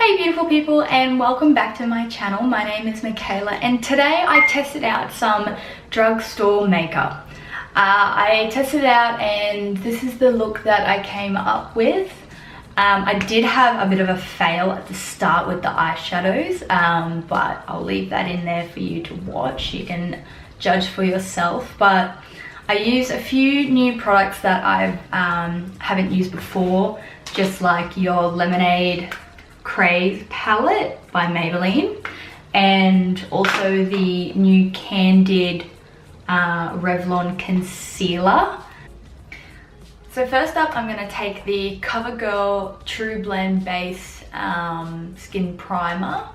Hey beautiful people, and welcome back to my channel. My name is Michaela, and today I tested out some drugstore makeup. I tested it out and this is the look that I came up with. I did have a bit of a fail at the start with the eyeshadows, but I'll leave that in there for you to watch. You can judge for yourself. But I used a few new products that I haven't used before, just like your Lemonade Craze palette by Maybelline, and also the new Candid Revlon concealer. So first up, I'm going to take the Covergirl True Blend Base Skin Primer.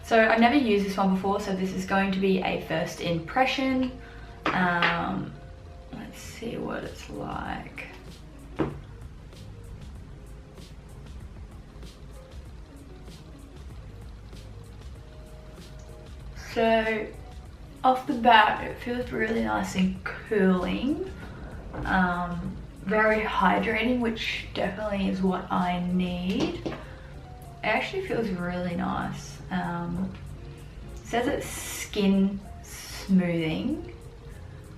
So I've never used this one before, so this is going to be a first impression. Let's see what it's like. So off the bat, it feels really nice and cooling, very hydrating, which definitely is what I need. It actually feels really nice. It says it's skin smoothing,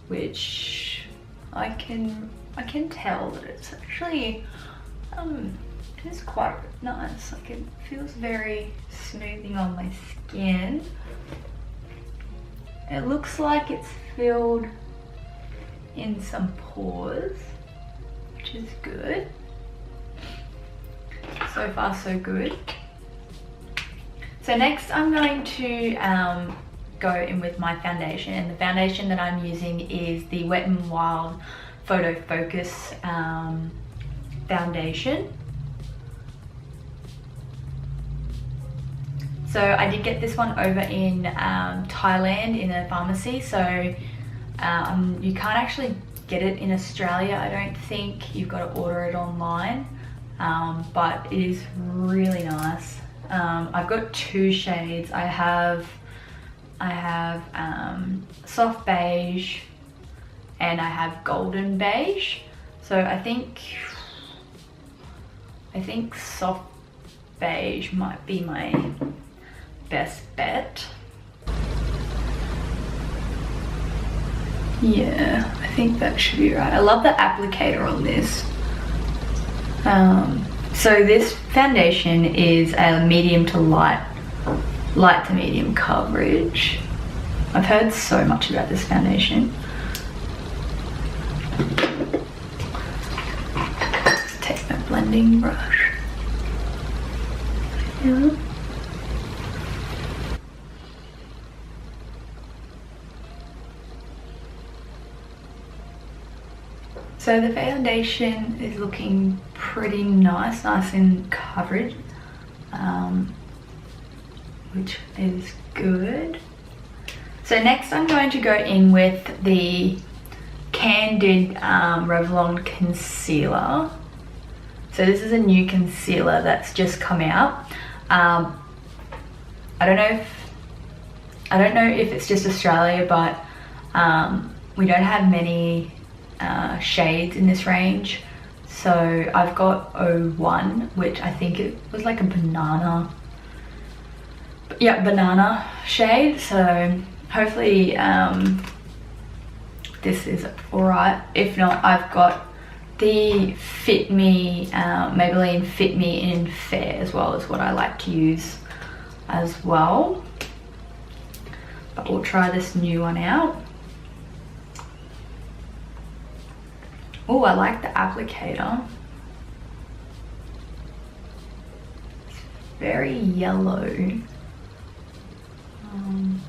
which I can tell that it's actually it is quite nice. Like, it feels very smoothing on my skin. It looks like it's filled in some pores, which is good. So far so good. So next I'm going to go in with my foundation, and the foundation that I'm using is the Wet n Wild Photofocus foundation. So I did get this one over in Thailand in a pharmacy, so you can't actually get it in Australia. I don't think. You've got to order it online, but it is really nice. I've got two shades. I have soft beige and I have golden beige. So I think soft beige might be my best bet. Yeah, I think that should be right. I love the applicator on this. So this foundation is a medium to light to medium coverage. I've heard so much about this foundation. Let's take my blending brush. Yeah. So the foundation is looking pretty nice in coverage, which is good. So next I'm going to go in with the Candid Revlon concealer. So this is a new concealer that's just come out. I don't know if it's just Australia, but we don't have many shades in this range. So I've got 01, which I think it was like a banana shade. So hopefully this is alright. If not, I've got the Fit Me, Maybelline Fit Me in Fair as well, is what I like to use as well. But we'll try this new one out. Oh, I like the applicator. It's very yellow. I'm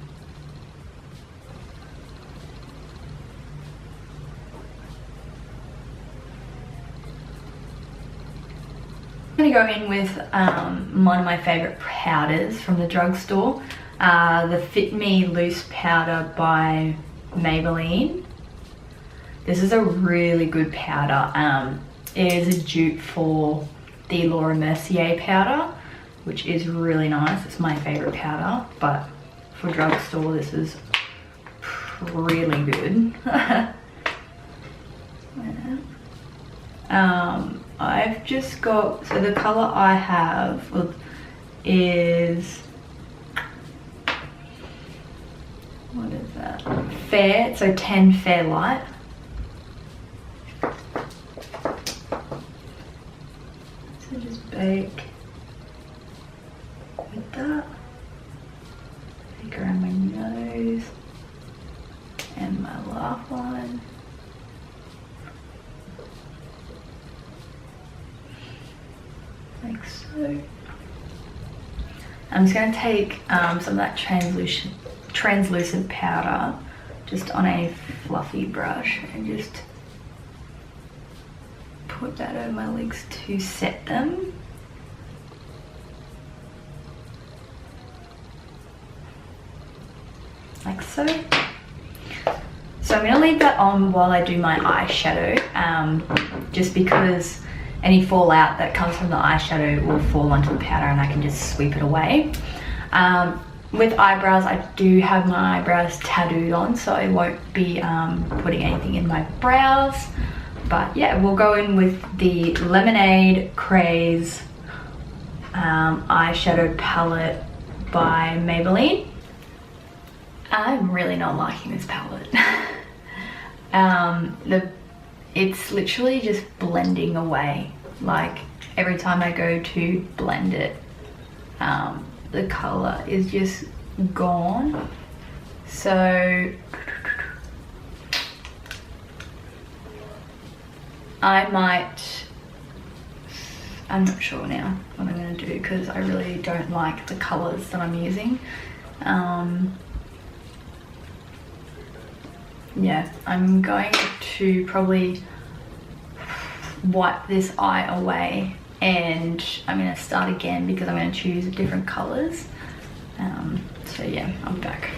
gonna go in with one of my favorite powders from the drugstore, the Fit Me Loose powder by Maybelline. This is a really good powder. It is a dupe for the Laura Mercier powder, which is really nice. It's my favorite powder, but for drugstore, this is really good. I've just got, so the color I have is, what is that? Fair, so 10 Fair Light. So just bake with that. Bake around my nose and my laugh line. Like so. I'm just going to take some of that translucent powder just on a fluffy brush and just put that over my legs to set them. Like so. So I'm going to leave that on while I do my eyeshadow, just because any fallout that comes from the eyeshadow will fall onto the powder and I can just sweep it away. With eyebrows, I do have my eyebrows tattooed on, so I won't be putting anything in my brows. But yeah, we'll go in with the Lemonade Craze eyeshadow palette by Maybelline. I'm really not liking this palette. It's literally just blending away. Like every time I go to blend it, the color is just gone. So I'm not sure now what I'm going to do because I really don't like the colors that I'm using. Yeah, I'm going to probably wipe this eye away and I'm going to start again because I'm going to choose different colors. So yeah, I'm back.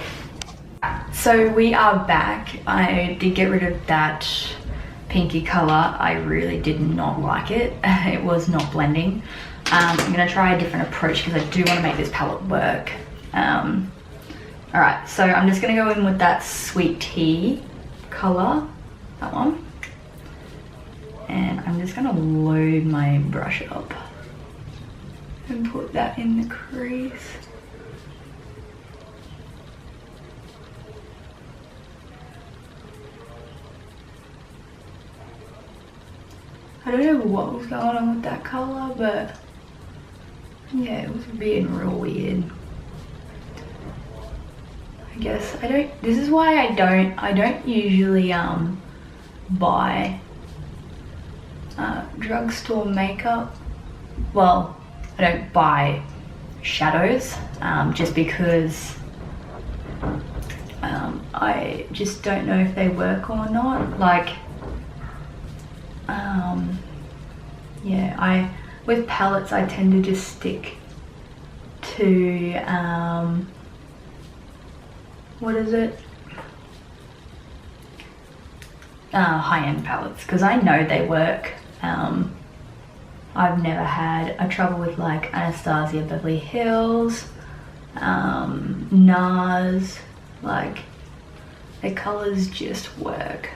So we are back. I did get rid of that pinky color. I really did not like it. It was not blending. I'm going to try a different approach because I do want to make this palette work. Alright, so I'm just going to go in with that Sweet Tea color, that one. And I'm just going to load my brush up and put that in the crease. I don't know what was going on with that color, but yeah, it was being real weird. I guess this is why I don't usually buy drugstore makeup. Well, I don't buy shadows just because I just don't know if they work or not. Like yeah, with palettes I tend to just stick to what is it? High-end palettes because I know they work. I've never had a trouble with like Anastasia Beverly Hills, NARS, like the colors just work.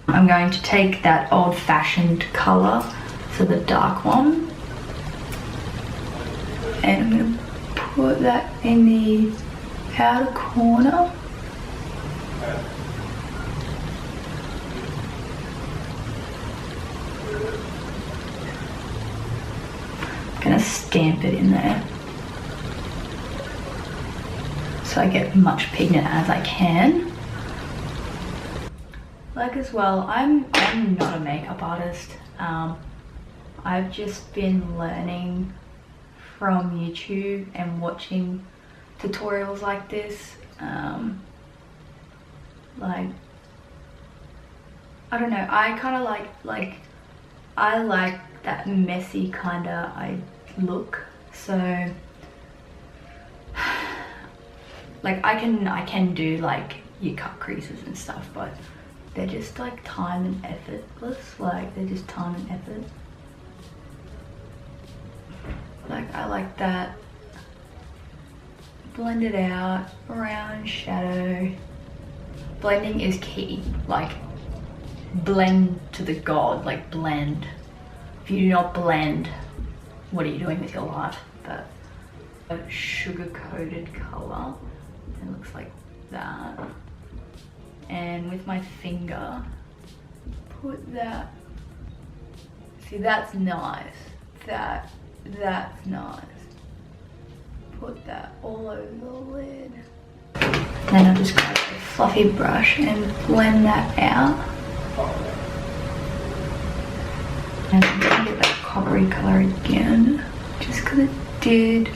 I'm going to take that old-fashioned color, so the dark one, and I'm going to put that in the outer corner. I'm going to stamp it in there so I get much pigment as I can. Like as well, I'm not a makeup artist. I've just been learning from YouTube and watching tutorials like this. Like, I don't know, I kind of like I like that messy kind of look. So like I can do like you cut creases and stuff, but they're just like time and effortless. Like they're just time and effort. Like I like that. Blend it out, round shadow. Blending is key. Like blend to the god, like blend. If you do not blend, what are you doing with your life? But a sugar coated color, it looks like that. And with my finger, put that. See, that's nice. That's nice. Put that all over the lid. Then I'll just grab a fluffy brush and blend that out. And I'm gonna get that coppery color again, just because it did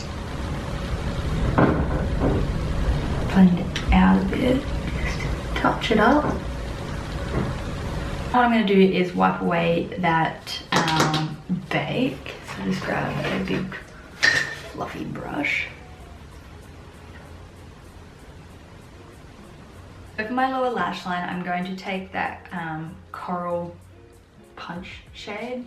blend it out a bit. Just touch it up. What I'm going to do is wipe away that bake. So just grab a big fluffy brush. So for my lower lash line, I'm going to take that Coral Punch shade,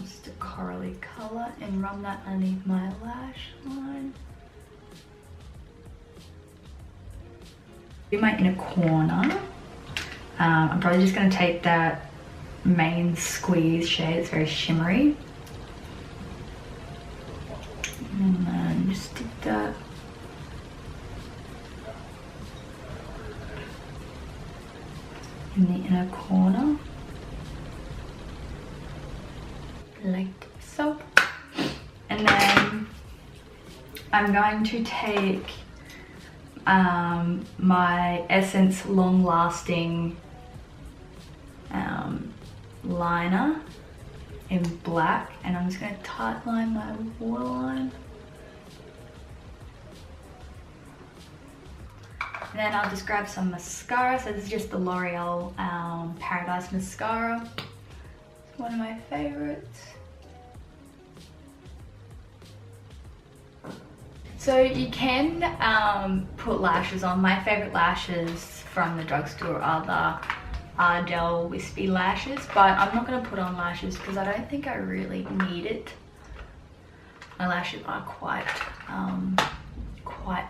just a corally colour, and run that underneath my lash line. Do my inner corner. I'm probably just going to take that main squeeze shade, it's very shimmery, and then just stick that in the inner corner, like so. And then I'm going to take my Essence Long Lasting liner in black, and I'm just going to tight line my waterline. And then I'll just grab some mascara. So this is just the L'Oreal Paradise Mascara. It's one of my favorites. So you can put lashes on. My favorite lashes from the drugstore are the Ardell Wispy lashes, but I'm not going to put on lashes because I don't think I really need it. My lashes are quite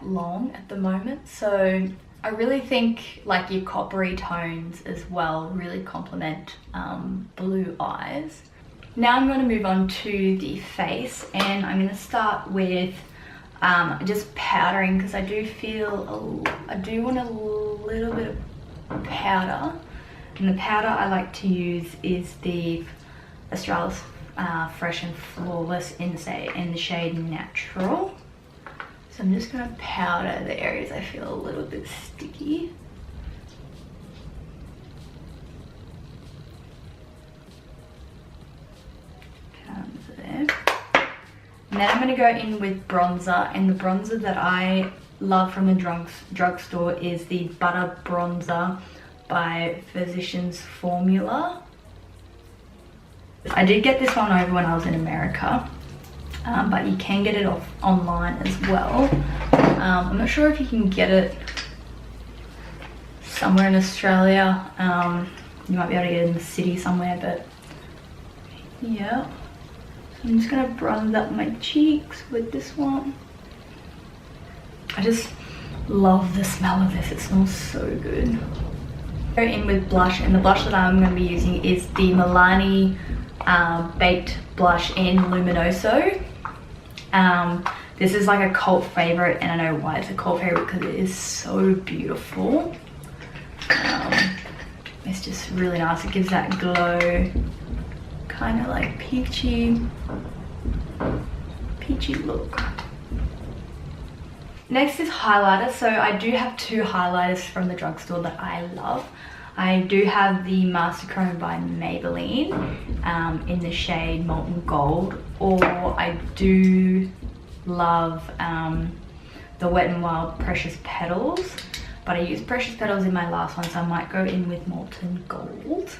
long at the moment, so I really think like your coppery tones as well really complement blue eyes. Now I'm going to move on to the face, and I'm going to start with just powdering, because I do feel I do want a little bit of powder. And the powder I like to use is the Australis Fresh and Flawless in the shade Natural. So I'm just going to powder the areas I feel a little bit sticky. Comes there. And then I'm going to go in with bronzer, and the bronzer that I love from the drugstore is the Butter Bronzer by Physicians Formula. I did get this one over when I was in America, but you can get it online as well. I'm not sure if you can get it somewhere in Australia. You might be able to get it in the city somewhere, but yeah. So I'm just gonna bronze up my cheeks with this one. I just love the smell of this, it smells so good. Go in with blush, and the blush that I'm going to be using is the Milani Baked Blush in Luminoso. This is like a cult favorite, and I know why it's a cult favorite, because it is so beautiful. It's just really nice, it gives that glow, kind of like peachy look. Next is highlighter. So I do have two highlighters from the drugstore that I love. I do have the Master Chrome by Maybelline in the shade Molten Gold, or I do love the Wet n Wild Precious Petals, but I used Precious Petals in my last one, so I might go in with Molten Gold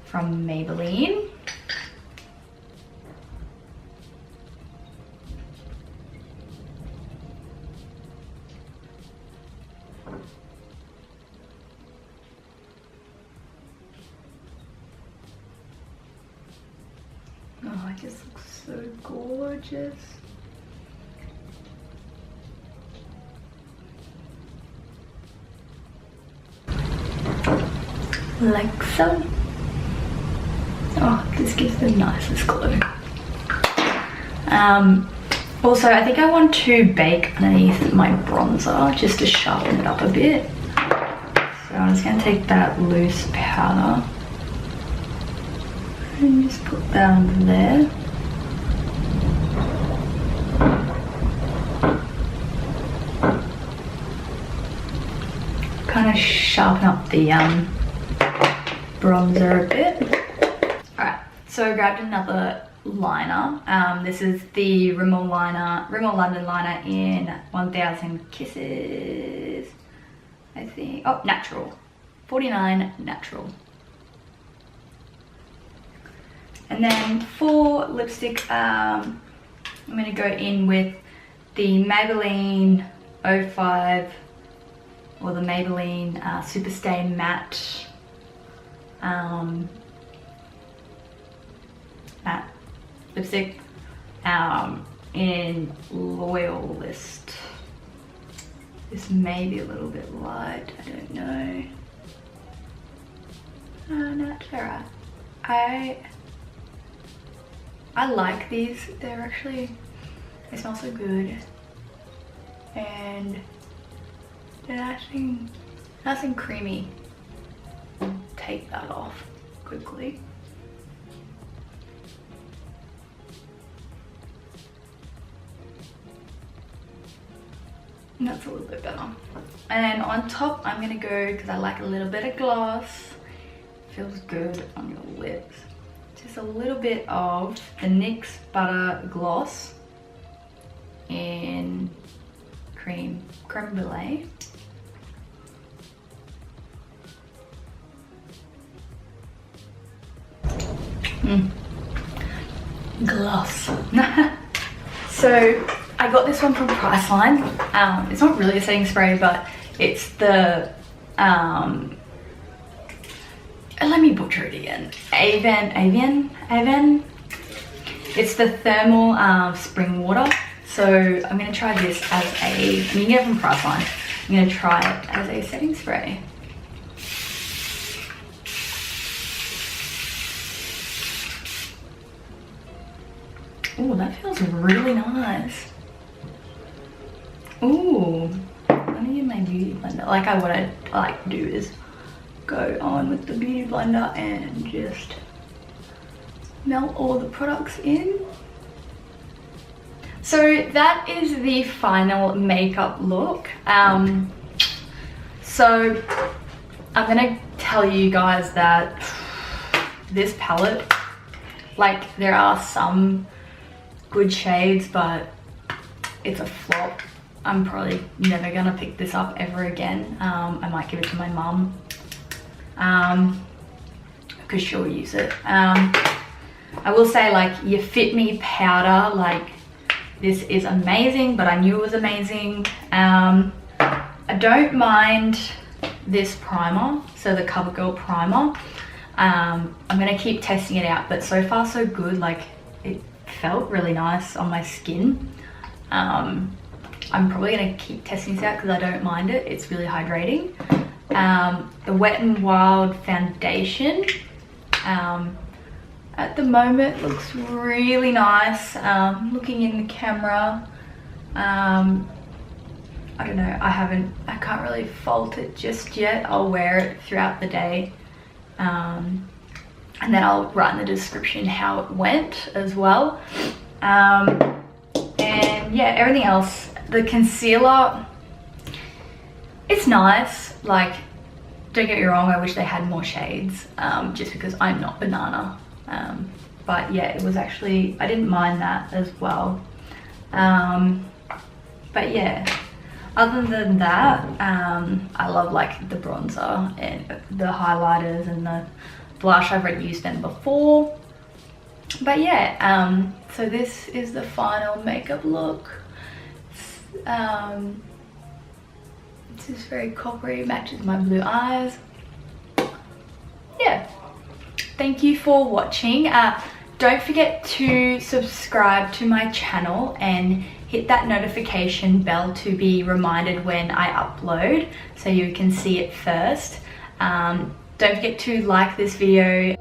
from Maybelline. Oh, it just looks so gorgeous. like so. Oh, this gives the nicest glow. Also, I think I want to bake underneath my bronzer just to sharpen it up a bit. So I'm just going to take that loose powder and just put that under there. Kind of sharpen up the bronzer a bit. Alright, so I grabbed another liner. This is the Rimmel London liner in 1000 Kisses, I think. Oh, natural. 49 natural. And then for lipstick, I'm going to go in with the Maybelline 05 or the Maybelline Superstay Matte matte lipstick in Loyalist. This may be a little bit light, I don't know. No, it's alright. I like these. They're actually, they smell so good, and they're nice and creamy. Take that off quickly. And that's a little bit better. And on top, I'm gonna go, because I like a little bit of gloss. Feels good on your lips. Just a little bit of the NYX Butter Gloss in Creme Brulee. Gloss. So I got this one from Priceline. It's not really a setting spray, but it's the let me butcher it again. Avon. It's the thermal spring water. So I'm gonna try this as a, you can get it from Priceline. I'm gonna try it as a setting spray. Oh, that feels really nice. Ooh, let me get my beauty blender. What I like to do is go on with the beauty blender and just melt all the products in. So that is the final makeup look. So I'm gonna tell you guys that this palette, like, there are some good shades, but it's a flop. I'm probably never gonna pick this up ever again. I might give it to my mum because she'll use it. I will say, like, your Fit Me powder, like, this is amazing, but I knew it was amazing. I don't mind this primer, so the Covergirl primer. I'm gonna keep testing it out, but so far so good. Like, it felt really nice on my skin. I'm probably gonna keep testing this out because I don't mind it. It's really hydrating. The Wet n Wild foundation at the moment looks really nice. Looking in the camera, I don't know, I can't really fault it just yet. I'll wear it throughout the day, and then I'll write in the description how it went as well. And yeah, everything else, the concealer, it's nice. Like, don't get me wrong, I wish they had more shades, just because I'm not Bananna. But yeah, it was actually, I didn't mind that as well. But yeah, other than that, I love, like, the bronzer and the highlighters and the blush. I've already used them before. But yeah, so this is the final makeup look. This is very coppery, matches my blue eyes. Yeah, thank you for watching. Don't forget to subscribe to my channel and hit that notification bell to be reminded when I upload, so you can see it first. Don't forget to like this video.